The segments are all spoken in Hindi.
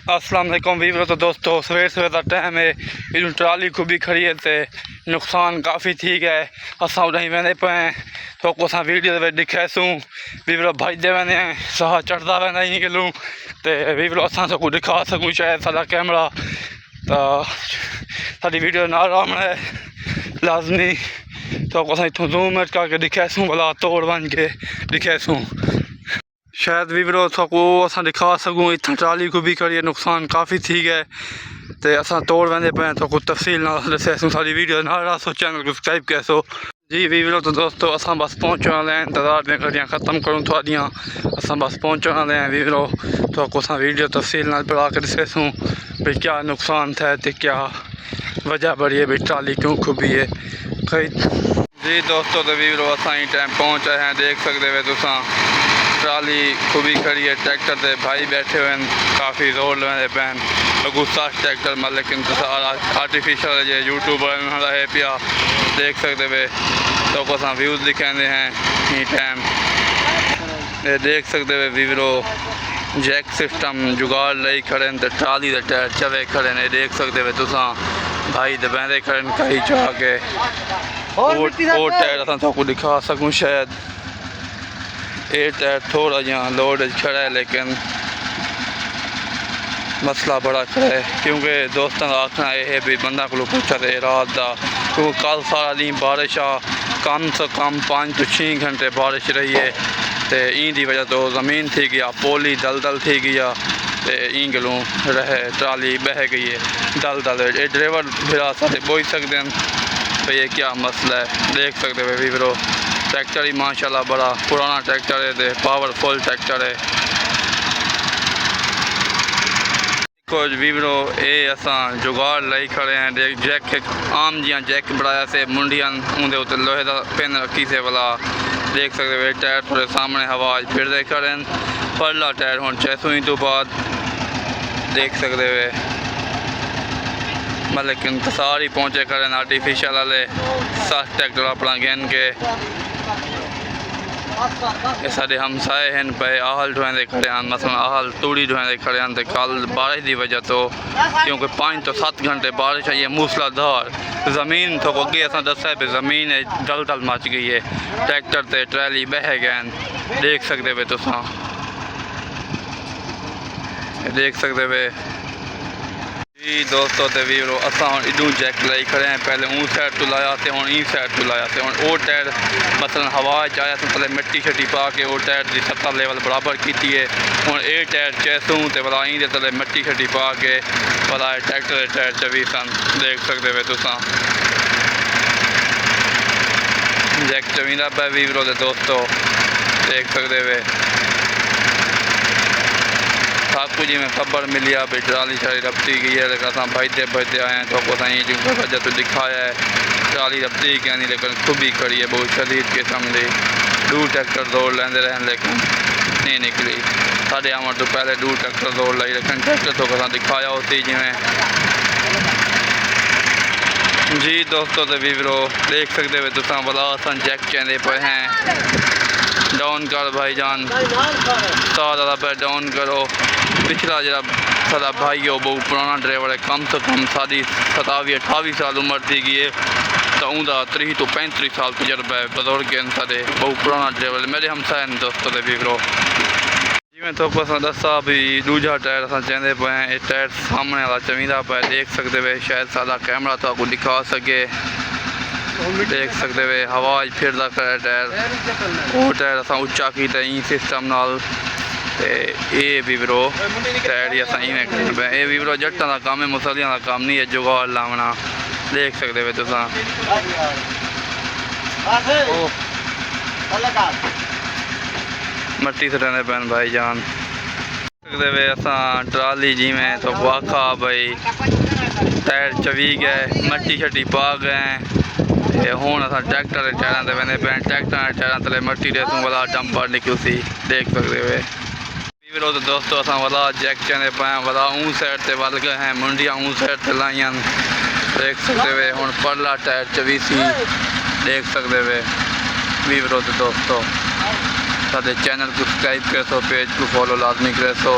अस्सलाम वालेकुम वीवरो। तो दोस्तों सवेर सवेर का टाइम है, इन ट्राली खुबी खड़ी है तो नुकसान काफ़ी थी गए। असा उड़ाई वेंदे पे तो असा वीडियो दिखासूँ वीवरो भजते वेंदे साह चढ़ता वेंदा ईअं गलूँ तो वीवरो असा सबको दिखा सकूँ शायद साडा कैमरा तो साड़ी वीडियो ना आराम है लाजमी तो असा इतों जूम करके दिखासूँ भला तोड़ बन के दिखासूँ शायद वीवरो को असा दिखा सकूँ। इतना ट्राली को भी करिए नुकसान काफ़ी थी गए तो असा तोड़ वेंदे पे तो कुछ तफसील ना दसेसूँ। सारी वीडियो ना रहा चैनल को सब्सक्राइब कैसो जी वीवरो। तो दोस्तों असा बस पहुँचने वाले हैं, इंतज़ार में घड़ियाँ ख़त्म करूँ थोड़ियाँ असा बस पहुँचने वाले हैं वीवरो। तो असा वीडियो तफसील ना बढ़ा कर दसेसूँ भाई क्या नुकसान था तो क्या वजह बड़ी है भाई ट्राली क्यों खुबी है कई जी दोस्तों। तो वीवरो असा ही टाइम पहुँचा है, देख सकते हो तुसा ट्राली खुबी खड़ी है, ट्रैक्टर से भाई बैठे हुए हैं काफ़ी जोर लेंदे पैन गुस्सा ट्रैक्टर में लेकिन आर्टिफिशियल जो यूट्यूब है पिया देख सकते वे तो को व्यूज़ दिखाते हैं ये टाइम ये देख सकते वे वीवरो जैक सिस्टम जुगाड़ लई खड़े तो ट्राली के टायर चवे खड़े ने देख सकते वे तुसा भाई दबेंदे खड़े कहीं चढ़ा के वो टायर असा तो दिखा सकूँ शायद ये टायर थोड़ा जहाँ लोड खड़ा है लेकिन मसला बड़ा खड़ा है क्योंकि दोस्तों का आखना यह है भी बंदा को पूछा तो रात का क्योंकि कल सारा दिन बारिश आ कम से कम 5 to 6 घंटे बारिश रही है तो इन वजह तो ज़मीन थी गया पोली दलदल थी गया तो ई गलों रहे ट्राली बह गई है दलदल ये ड्राइवर फिर सारे बोल सकते हैं भाई ये क्या मसला है। देख सकते हो वीवरो ट्रैक्टर ही माशाल्लाह बड़ा पुराना ट्रैक्टर है तो पावरफुल ट्रैक्टर है कुछ वीवरो ये असा जुगाड़ लाई खड़े हैं जैक आम जिया जैक बनाया से मुंडियां उनके उत्ते लोहे का पिन रखी से वाला देख सकते हो टायर थोड़े सामने हवा फिर खड़े हैं परला टायर हम 600 तो बाद देख सकते हुए लेकिन सारी पहुँचे खड़े आर्टिफिशियल वाले 7 ट्रैक्टर अपना गेन के साढ़े हमसाए हैं पे आहल ढोंदे खड़े हैं मसलन आहल तूड़ी ढोंदे खड़े हैं तो कल बारिश की वजह तो क्योंकि 5 to 7 घंटे बारिश आई है मूसलाधार ज़मीन तो अगे असा दसा भी ज़मीन दलदल मच गई है ट्रैक्टर से ट्रैली बह गए देख सकते हो तुसा देख सकते वे जी दोस्तों। तो वीवरो असा हम इडू जैक लाई खड़े हैं पहले ऊँ साइड तो लाया तो हम ई साइड तो लाया तो हम वो टायर मसलन हवा आया तो पहले मिट्टी शट्टी पा के वो टायर की सत्ता लेवल बराबर की है हम ये टायर चैसूँ तो भला ई तले मिट्टी शट्टी पा के भला ट्रैक्टर के टायर चवी सन देख सकते हो तुसा जैक चवींदा पे वीवरो के दोस्तों देख सकते वे आपको जी में खबर मिली है भाई ट्राली शाली रफ्ती गई है लेकिन असा भजते भजते आए हैं तो आपको वजह तो दिखाया है ट्राली रफ्ती क्या नहीं लेकिन खुबी खड़ी है बहुत शदीद किस्म की 2 ट्रैक्टर दौड़ लेंदे रहे लेकिन नहीं निकली साढ़े आवन तो पहले 2 ट्रैक्टर दौड़ लाई लेकिन ट्रैक्टर तो असा दिखाया होती जिमें जी दोस्तों। तो वीवरो देख सकते हो तुसा भला असा जैक कहते पे हैं डाउन कर भाईजान ज़्यादा पे डाउन करो पिछला जरा सारा भाई हो बहुत पुराना ड्राइवर है कम से कम सारी 27-28 साल उम्र थी गई है तो उनका 30 to 35 साल तजर्बा है बुजुर्ग हैं सारे बहुत पुराना ड्राइवर मेरे हमसाए हैं दोस्तों के वीवरो जिमें तो असा दसा भी दूजा टायर असा चाहते पे हैं ये टायर सामने वाला चवींदा पे देख सकते हुए शायद सारा कैमरा तो आपको दिखा सके देख सकते हुए हवा फिर टायर वो टायर असा उच्चा किया ई सिस्टम नाल ये वीवरो टायर असा इवें करने पे ये वीवरो जट्टां का काम है मुसलियां का काम नहीं है जुगाड़ लावना देख सकते हो तुसा मट्टी सटाने पैन भाईजान सकते हुए असा ट्राली जिमें तो वाखा भाई टायर चवी गए मट्टी शट्टी पा गए हूँ असा ट्रैक्टर के टायरों से वेंदे पे ट्रैक्टर के टायरों तले मट्टी देसूँ वाला डंपर निकलसी देख सकते हुए वीवरो। तो दोस्तों असा वाला जैक चने पाए वाला ऊँ साइड से वल गए हैं मुंडियाँ ऊँ साइड से लाइया देख सकते हुए हूँ परला टायर चवीसी देख सकते हुए वीवरो। तो दोस्तों साढ़े चैनल को सब्सक्राइब कर सो पेज को फॉलो लाजमी कर सो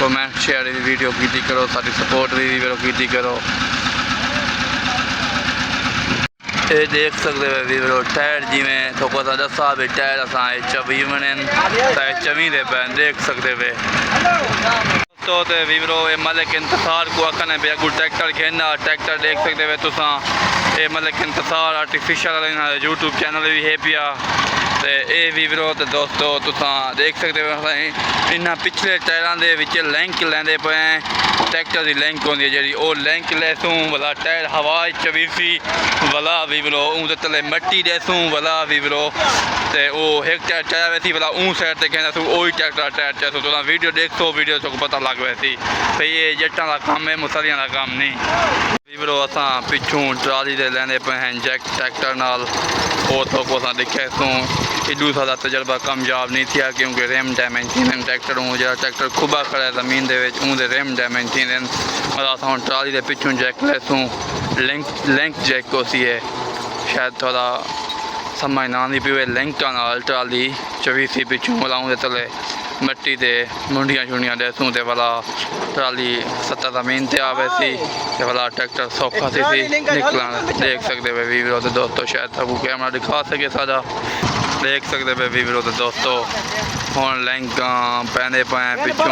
कमेंट शेयर भी वीडियो की करो, सारी सपोर्ट भी वीडियो की करो। ये देख सकते हो वीरो टायर जिमें थोको सा दसा भी टायर असा चवी बने चवी दे पैन देख सकते वे तो वीरो ये मलिक इंतजार को आखन है अगू ट्रैक्टर खेना ट्रैक्टर देख सकते वे तुसा ये मलिक इंतजार आर्टिफिशियल यूट्यूब चैनल भी है पिया ते ए वीरो तो दोस्तों तुसा देख सकते हो इन्ना पिछले टायरों के विच लिंक लेंदे पे ट्रैक्टर की लिंक होंदी है जी वो लिंक लेसूँ वाला टायर हवा चवी सी वाला वीरो ऊँ तले मट्टी देसूँ वाला वीरो ते वो एक टायर टायर वैसी वाला ऊँ साइड से कहना वो ही ट्रैक्टर टायर चैसो तो वीडियो देखो वीडियो तो पता लग वैसी भाई ये जट्टा का काम है मुसलियां का काम नहीं वीरो असा पिछू ट्राली दे लेंदे पे हैं जैक ट्रैक्टर नाल वो तो को असा दिखे सूँ एडू सारा तजर्बा कामयाब नहीं थिया क्योंकि रेम डैमेज थी ट्रैक्टर जो ट्रैक्टर खुबा खड़ा है जमीन दे विच उनके रेम डैमेज थी असा ट्राली दे पिछू जैक लेसूँ लिंक जैक को सी है शायद थोड़ा समझ ना आती पी लिंका नाल ट्राली चवी सी पिछू वाला उनके तले मट्टी दे मुंडियां छुंडियां देसूँ ते वाला ट्राली सत्ता जमीन ते आवे सी ते वाला ट्रैक्टर सौखा सी निकलना देख सकते वे वीरो तो दोस्तों शायद आपको कैमरा दिखा सके सारा देख सकते वे वीरो तो दोस्तों हुण लिंका पैंदे पे पिछू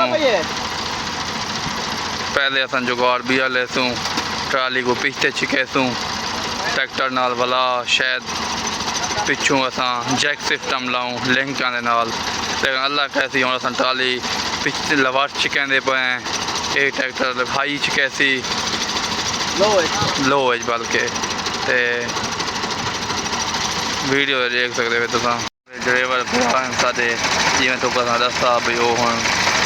पहले असा जुगाड़ बिया लेसूँ ट्राली को पीछे छिकेसूँ ट्रैक्टर नाल वाला शायद पिछू असा जैक सिस्टम लाऊं लिंका दे नाल लेकिन अल्लाह कैसी हुण असा ट्राली पिछले लवाट छिकेंदे पे ये ट्रैक्टर हाई छिकैसी लो एज बल्कि ते वीडियो देख सकते हो तुम ड्राइवर साढ़े जिमें तो पता दसा भी वो हुण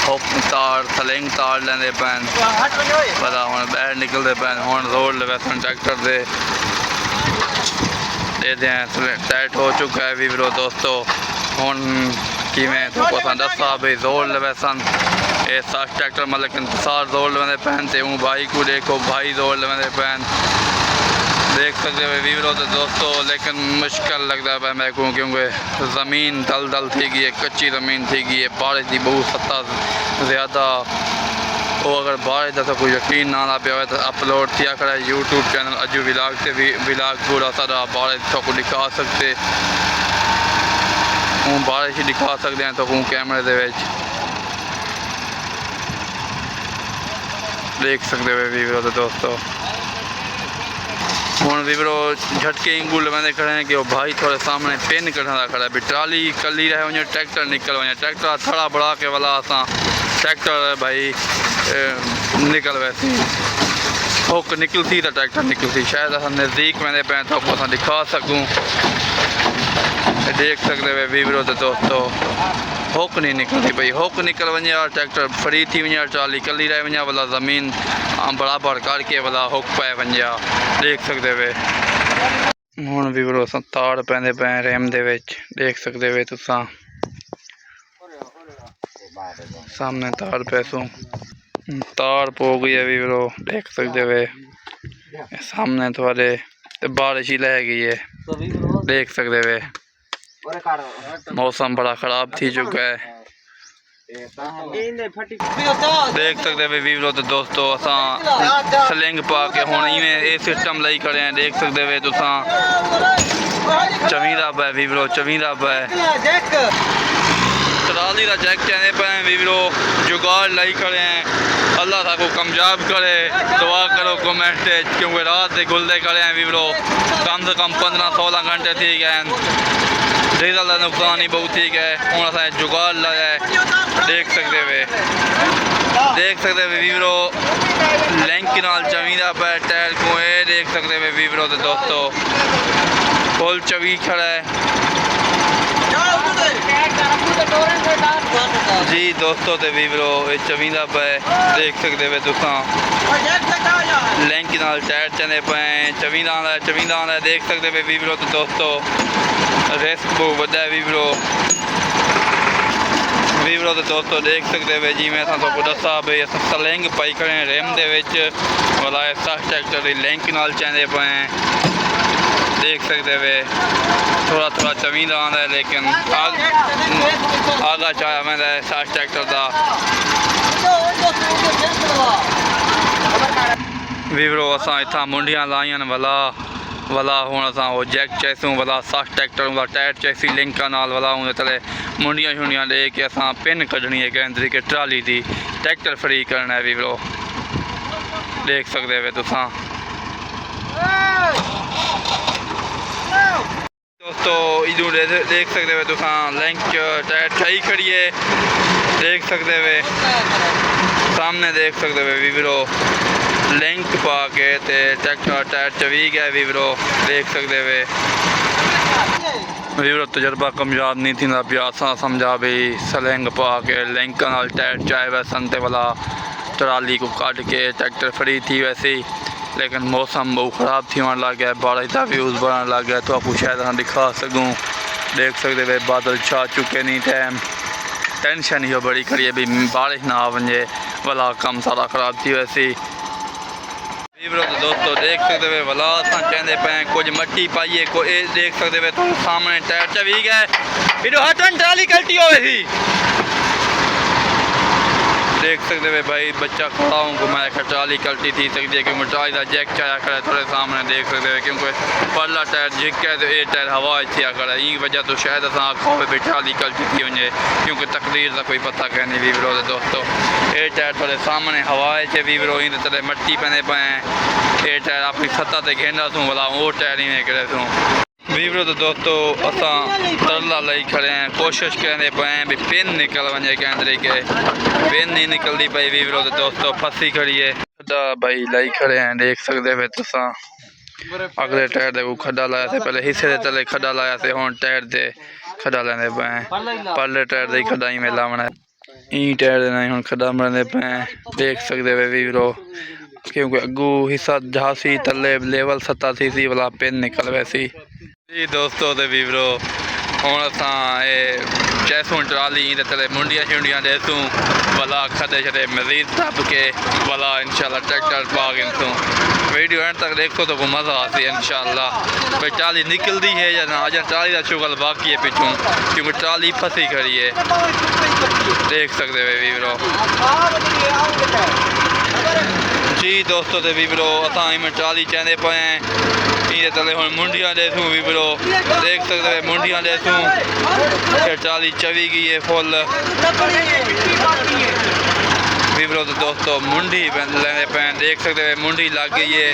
हुक तार सलिंग तार लेंदे पैन पता हुण बाहर निकलते पैन हुण रोड वैसन ट्रैक्टर दे टाइट हो चुका है वीरो दोस्तों हुण किमें तो पता दसा भी जोर लवैसन ये साथ ट्रैक्टर मतलब इंतजार जोर लवेंदे पैन ते हूँ भाई को देखो भाई जोर लवेंदे पैन देख सकते हो वीरो तो दोस्तों लेकिन मुश्किल लगता है मैं कहूँ क्योंकि ज़मीन दल दल थी गई है कच्ची ज़मीन थी गई है बारिश की बहुत सत्ता ज़्यादा वो अगर बारिश का तो कोई यकीन ना आ पे तो अपलोड किया खड़ा है यूट्यूब चैनल अजू विलाग से भी विलाग पूरा सारा बारिश को दिखा सकते हूँ बारिश ही दिखा सकते हैं तो हूँ कैमरे दे विच देख सकते हो वीरो तो दोस्तों हुण वीरो झटके इंगू लवेंदे खड़े हैं कि वो भाई थोड़े सामने पिन कढ़ा खड़ा है ट्राली कली रहे वञे ट्रैक्टर निकल वञे ट्रैक्टर थड़ा बढ़ा के वाला असां ट्रैक्टर भाई निकल वैसी हुक निकलती तो ट्रैक्टर निकलती शायद असां नज़दीक वेंदे पे तो असां दिखा सकूँ देख सकते वे वीरो तो दोस्तों हुक नहीं निकलती भाई हुक निकल वञे और ट्रैक्टर फ्री थी वञे ट्राली कली रहे वञे वाला ज़मीन बराबर करके वाला हुक पे वञे देख सकते वे हुण वीरो असां तार पैंदे पे रेम दे विच देख सकते वे तुसां सामने तार पैसों तार पो गई है वीरो देख सकते वे सामने थोड़े बारिश ही लह गई है देख सकते वे मौसम बड़ा ख़राब थी चुका है देख सकते वे वीरो तो दोस्तों असां स्लिंग पा के हुण इवें ये सिस्टम लई खड़े हैं देख सकते वे तुसां चवींदा पे वीरो चवींदा पे ट्राली का जैक कहने पे वीरो जुगाड़ लाई खड़े हैं अल्लाह ताला को कामयाब करे दुआ करो कमेंट क्योंकि रात से गुलदे खड़े हैं वीरो कम से कम 15-16 घंटे थी गए डीजल का नुकसान ही बहुत ठीक है हूँ असा जुगाड़ लगा है देख सकते वे वीरो लिंक नाल चवींदा पे टायर को ये देख सकते वे वीरो तो दोस्तों फुल चवी खड़ा है जी दोस्तों तो वीरो चवींदा पे देख सकते वे तुसां लिंक नाल टायर चने पे चवींदा देख सकते वे वीरो तो दोस्तों रेस बहुत वड्डा है वीरो तो दोस्तों देख सकते वे जी मैं तो दसा भाई अस स्लिंग पाई खड़े रेम दे विच वाला ट्रैक्टर की लिंक नाल चंदे पे देख सकते वे थोड़ा थोड़ा चवींदा आंदा है, लेकिन आगा चाया मैं सास ट्रैक्टर का वीवरो असां इत्थां मुंडियां लाइयां वला वला हुण असां वो जैक चैसूं वला सास ट्रैक्टर का टायर चैसी लिंक नाल वला उन तले मुंडियां शुंडियां ले के असां पिन कढनी है कैं तरीके ट्राली दी ट्रैक्टर फ्री करना है वीवरो देख सकते वे तुसां दोस्तों इधू देख सकते वे तुसां लिंक टायर ठही खड़ी है देख सकते वे सामने देख सकते वे वीवरो लिंक पा के ते ट्रैक्टर टायर चवी गया वीवरो देख सकते वे वीवरो तजर्बा कमयाब नहीं थी पिया असां समझा भाई सलैंग पा के लिंक नाल टायर चाहे वैसन ते वाला ट्राली को कट के ट्रैक्टर फ्री थी वैसे ही, लेकिन मौसम बहुत ख़राब थी वन लग गया बारिश का व्यूज़ बनने लग गया तो आपको शायद हम दिखा सकूँ देख सकते वे बादल छा चुके नहीं टाइम टेंशन ही बड़ी खड़ी है भी बारिश ना आ वजे वाला कम सारा ख़राब थी वैसे ही वीवरो तो दोस्तों देख सकते वे वाला असां कहते पे कुछ मट्टी पाइए को ए देख सकते वे तो सामने टायर चवी गए इधर हटन ट्राली कल्टी हो थी देख सकते वे भाई बच्चा खड़ा हूँ को मैं ट्राली कल्टी थी सकती है क्योंकि ट्राली का जैक चाया करे थोड़े सामने देख सकते हैं क्योंकि परला टायर जिक है तो ये टायर हवा थिया करे ई वजह तो शायद असां आखो भी ट्राली कल्टी थी वजे क्योंकि तकदीर का कोई पता कह नहीं वीवरो दोस्तों ये टायर थोड़े सामने हवा चे वीवरो इन तले मट्टी पने पे ये टायर अपनी सत्ता से घेंदा सूँ भला वो टायर ही करे सूँ वीवरो तो दोस्तों असां तरला लई खड़े हैं कोशिश करें पे भी पिन निकल वजे कैं तरीके पिन नहीं निकलती पई वीवरो तो दोस्तों फंसी खड़ी है खड्डा भाई लई खड़े हैं देख सकते वे तुसां अगले टायर दे खड्डा लाया से पहले हिस्से दे तले खड्डा लाया से हुण टायर दे खड्डा लेंदे पे परले टायर दे खड्डा ही में लावना ई टायर दे नहीं हुण खड्डा मरने पे देख सकते वे वीवरो क्योंकि अगू हिस्सा जहासी तले लेवल 87 वाला पिन निकल वैसी जी दोस्तों तो वीवरो हुण असां चैसूं ट्राली ते तले मुंडियां शुंडियां ॾेसूं भला खदे छदे मज़ीद दब के भला इंशाल्लाह ट्रैक्टर पा गिनसूं वीडियो एंड तक देखो तो मज़ा आती है इंशाल्लाह भाई ट्राली निकलती है या ना अजा ट्राली का शुगल बाकी है पिछूँ क्योंकि ट्राली फंसी खड़ी है देख सकते हो वीवरो जी दोस्तों तो वीवरो असां में ट्राली चाहते पे ये तले हुण मुंडियां ॾेसूं वीवरो देख सकते हो मुंडियां ॾेसूं ट्राली चवी गई है फुल वीवरो तो दोस्तों मुंडी लेने पे देख सकते हो मुंडी लग गई है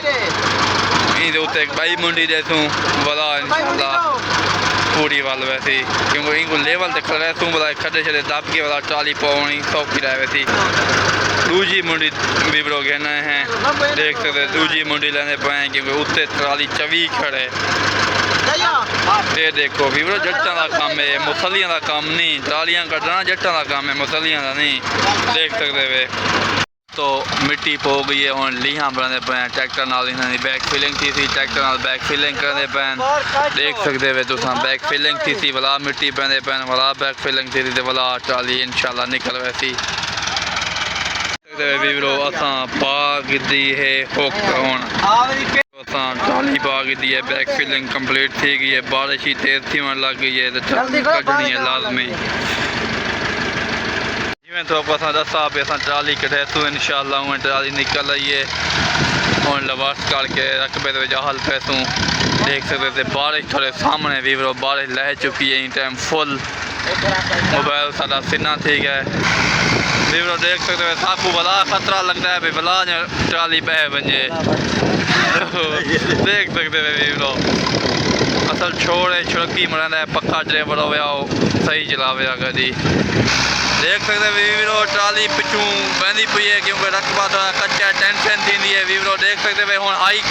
इन उत्ते बई मुंडी ॾेसूं भला इंशाल्लाह पूरी वाल वैसी क्योंकि इनको लेवल ते खड़े तू भला खड्डे छड़े दब के वाला ट्राली पवनी सौखी रहे वैसी दूजी मुंडी वीवरो घेना है देख सकते दूजी मुंडी लेने पे क्योंकि उत्ते ट्राली चवी खड़े ये देखो वीवरो जट्टां का काम है मुसलियां का काम नहीं ट्रालियां कटना जट्टां का काम है मुसलियां का नहीं देख सकते वे तो मिट्टी पो गई है हुण लीहां बनने पे ट्रैक्टर नाल इन्हां दी बैक फिलिंग थी ट्रैक्टर नाल बैक फिलिंग करने पे देख सकते वे तुसां बैक फिलिंग थी वला मिट्टी पैंदे पैन वला बैक फिलिंग थी ते वला ट्राली इंशाल्लाह निकल वैसी वीवरो असां पा दी है हुक हुण असां ट्राली पा दी है बैक फिलिंग कंप्लीट थी गई है बारिश ही तेज थी लग गई है तो ट्राली कढनी है लाजमी जिमें तो असां दसा पे असां ट्राली कढेसूं इंशाल्लाह उन ट्राली निकल आई है हुण लवास करके रकबे दे हल पैसूं देख सकते थे बारिश थोड़े सामने वीवरो बारिश लह चुकी है इन टाइम फुल मोबाइल सारा सिन्ना थी गया वीवरो देख सकते हो साकू भला खतरा लगता है भाई भला ट्राली बह वजे देख सकते हो वीवरो असल छोड़े छुड़की मरंदा है पक्का ड्राइवर हो सही चलावे गड्डी देख सकते वीवरो ट्राली पिछू बहती पई है क्योंकि रकबा थोड़ा कच्चा टेंशन थी है वीवरो देख सकते हुए हुण हाई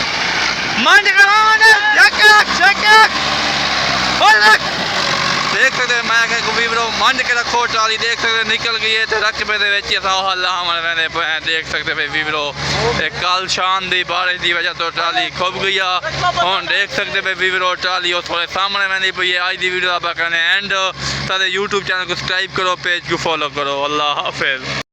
देख सकते मैं वीवरो मंड के रखो ट्राली देख सकते निकल गई है तो रकबे दे पे देख सकते भाई वीवरो कल शाम की बारिश की वजह तो ट्राली खुब गई हम देख सकते भाई वीवरो ट्राली थोड़े सामने वही पई है आज की वीडियो आप करने एंड सारे यूट्यूब चैनल को सब्सक्राइब करो पेज को फॉलो करो अल्लाह हाफिज़।